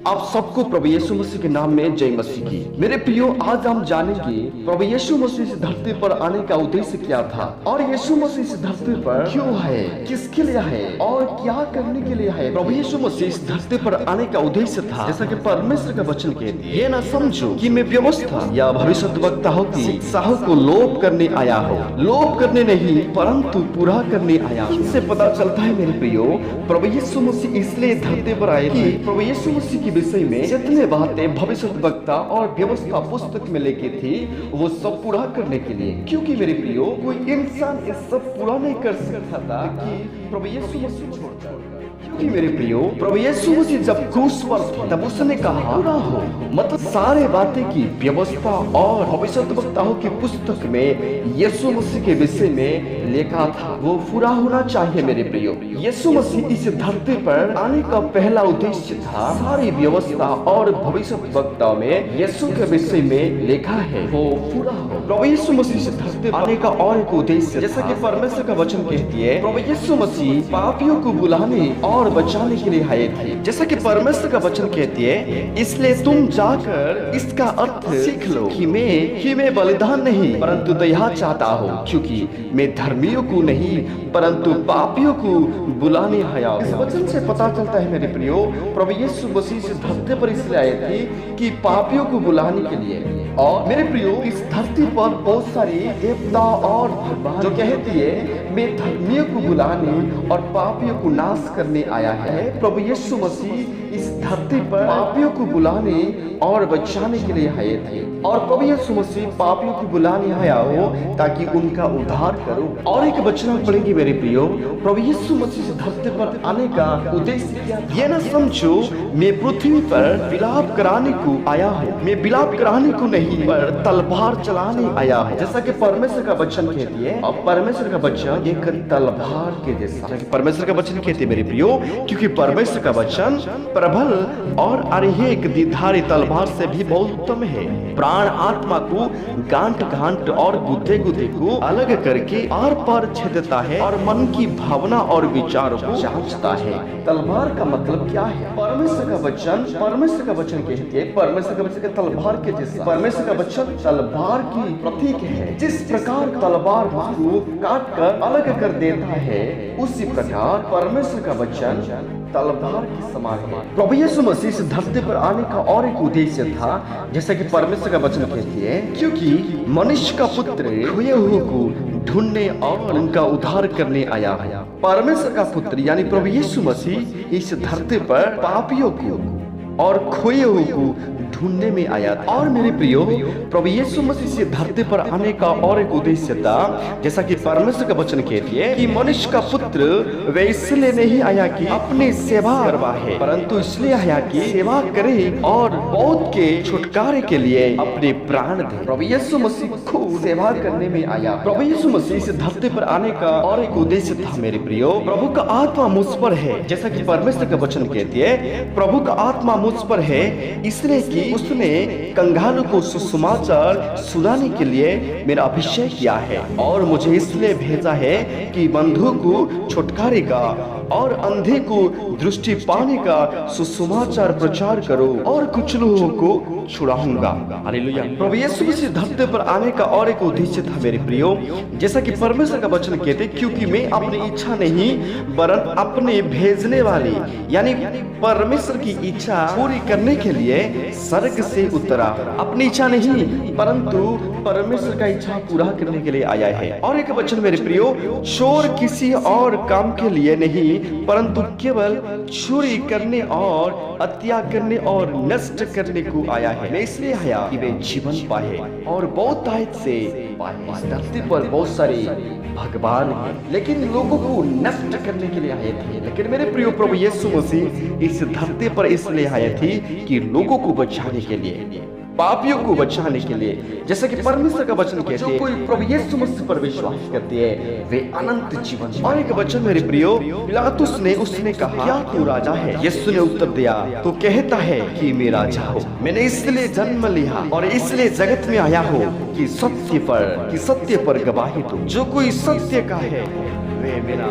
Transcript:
आप सबको प्रभु यीशु मसीह के नाम में जय मसीह की। मेरे प्रियो, आज हम जानेंगे प्रभु यीशु मसीह इस धरती पर आने का उद्देश्य क्या था और यीशु मसीह इस धरती पर क्यों है, किसके लिए है और क्या करने के लिए है। प्रभु यीशु मसीह इस धरती पर आने का उद्देश्य था, जैसा कि परमेश्वर का वचन कहती है, ये ना समझो कि मैं व्यवस्था या भविष्यद्वक्ताओं की शिक्षाओं को लोप करने आया हो। लोप करने नहीं परंतु पूरा करने आया। इससे पता चलता है मेरे प्रियो, प्रभु यीशु मसीह इसलिए धरती पर आए कि प्रभु यीशु मसीह के विषय में जितने बातें भविष्यद्वक्ता और व्यवस्था पुस्तक में लिखी थी वो सब पूरा करने के लिए। क्योंकि मेरे प्रियो, कोई इंसान ये सब पूरा नहीं कर सकता था कि प्रभु यीशु मसीह छोड़कर। क्योंकि मेरे प्रियो, प्रभु यीशु मसीह जब क्रूस पर थे तब उसने कहा पूरा हो, मतलब सारे बातें की व्यवस्था और भविष्यद्वक्ताओं की पुस्तक में यीशु मसीह के विषय में लिखा था वो पूरा होना चाहिए। मेरे प्रियो, यीशु मसीह इस धरती पर आने का पहला उद्देश्य था सारी व्यवस्था और भविष्यद्वक्ताओं में यीशु के विषय में लिखा है वो पूरा हो। प्रभु यीशु मसीह इस धरती पर आने का और एक उद्देश्य, जैसा कि परमेश्वर का वचन कहती है, प्रभु यीशु मसीह पापियों को बुलाने और बचाने के लिए आए थे। जैसा कि परमेश्वर का वचन कहती है, इसलिए तुम जाकर इसका अर्थ सीख लो कि मैं बलिदान नहीं परंतु दया चाहता हूँ, क्योंकि मैं धर्मियों को नहीं परंतु पापियों को बुलाने आया हूँ। इस वचन से पता चलता है मेरे प्रियो, प्रभु यीशु मसीह इस धरती पर इसलिए आए थे कि पापियों को बुलाने के लिए। और मेरे प्रियो, इस धरती पर बहुत सारी देवता और भगवान जो कहती है मैं धर्मियों को बुलाने और पापियों को नाश करने आया है। प्रभु यीशु मसीह इस धरती पर पापियों को बुलाने और बचाने के लिए आए थे। और प्रभु यीशु मसीह पापियों को बुलाने आया हो ताकि उनका उद्धार करो। और एक वचन पढ़ेंगे मेरे प्रियो, प्रभु यीशु मसीह इस धरती पर आने का उद्देश्य क्या था? ये ना समझो मैं पृथ्वी पर विलाप कराने को आया हूँ। मैं विलाप कराने को नहीं पर तलवार चलाने आया हूँ। जैसा कि परमेश्वर का वचन कहती है, और परमेश्वर का वचन एक तलवार के जैसा। परमेश्वर का वचन कहती है मेरे प्रियो, क्योंकि परमेश्वर का वचन प्रबल और अरहेक द्विधारी तलवार से भी बहुत उत्तम है। प्राण आत्मा को गांठ गांठ और गुद्दे गुद्दे को अलग करके आर पार छेदता है और मन की भावना और विचारों को जांचता है। तलवार का मतलब क्या है? परमेश्वर का वचन कहते हैं, परमेश्वर का वचन तलवार के जैसा। परमेश्वर का वचन तलवार की प्रतीक है। जिस प्रकार तलवार को काट कर अलग कर देता है, उसी प्रकार परमेश्वर का वचन तलवार के समान है। प्रभु यीशु मसीह इस धरती पर आने का और एक उद्देश्य था, जैसा कि परमेश्वर का वचन कहती है, क्योंकि मनुष्य का पुत्र खोए हुए को ढूंढने और उनका उद्धार करने आया है। परमेश्वर का पुत्र यानी प्रभु यीशु मसीह इस धरती पर पापियों को और खोए हुए को ढूंढने में आया था। और मेरे प्रियो, प्रभु यीशु मसीह से धरती पर आने का और एक उद्देश्य था, जैसा कि परमेश्वर का वचन कहती है कि मनुष्य का पुत्र वे इसलिए नहीं आया कि अपनी सेवा करवाए, परंतु इसलिए आया कि सेवा करे और बहुत के छुटकारे के लिए अपने प्राण दे। प्रभु यीशु मसीह खुद सेवा करने में आया। प्रभु यीशु मसीह से धरती पर आने का और एक उद्देश्य था मेरे प्रियो, प्रभु का आत्मा मुझ पर है। जैसा कि परमेश्वर का वचन कहती है, प्रभु का आत्मा मुझ पर है इसलिए कि उसने कंगालों को सुसमाचार सुनाने के लिए मेरा अभिषेक किया है, और मुझे इसलिए भेजा है कि बंधुओं को छुटकारेगा और अंधे को दृष्टि पाने का सुसमाचार प्रचार करो और कुछ लोगों को छुड़ाऊंगा। हालेलुया। प्रभु यीशु मसीह धरती पर आने का और एक उद्देश्य था मेरे प्रियो, जैसा कि परमेश्वर का वचन कहते, क्योंकि मैं अपनी इच्छा नहीं वरन अपने भेजने वाले यानी परमेश्वर की इच्छा पूरी करने के लिए स्वर्ग से उतरा। अपनी इच्छा नहीं परंतु परमेश्वर का इच्छा पूरा करने के लिए आया है। और एक वचन मेरे प्रियो, चोर किसी और काम के लिए नहीं परंतु केवल चोरी करने और हत्या करने और नष्ट करने को आया है। मैं इसलिए आया कि वे जीवन पाए और बहुत आयत से पाए। इस धरती पर बहुत सारे भगवान हैं, लेकिन लोगों को नष्ट करने के लिए आए थे। लेकिन मेरे प्रियो, प्रभु यीशु मसीह इस धरती पर इसलिए आए थे कि लोगों को बचाने के लिए, पापियों को बचाने के लिए। जैसा कि परमेश्वर का वचन कहते हैं, जो कोई प्रभु यीशु मसीह पर विश्वास करते हैं वे अनंत जीवन। और एक वचन मेरे प्रियो, पिलातुस ने उसने कहा, क्या तू राजा है? यीशु ने उत्तर दिया, तो कहता है कि मैं राजा हूँ। मैंने इसलिए जन्म लिया और इसलिए जगत में आया हूँ कि सत्य पर गवाही दूं। जो कोई सत्य का है वे मेरा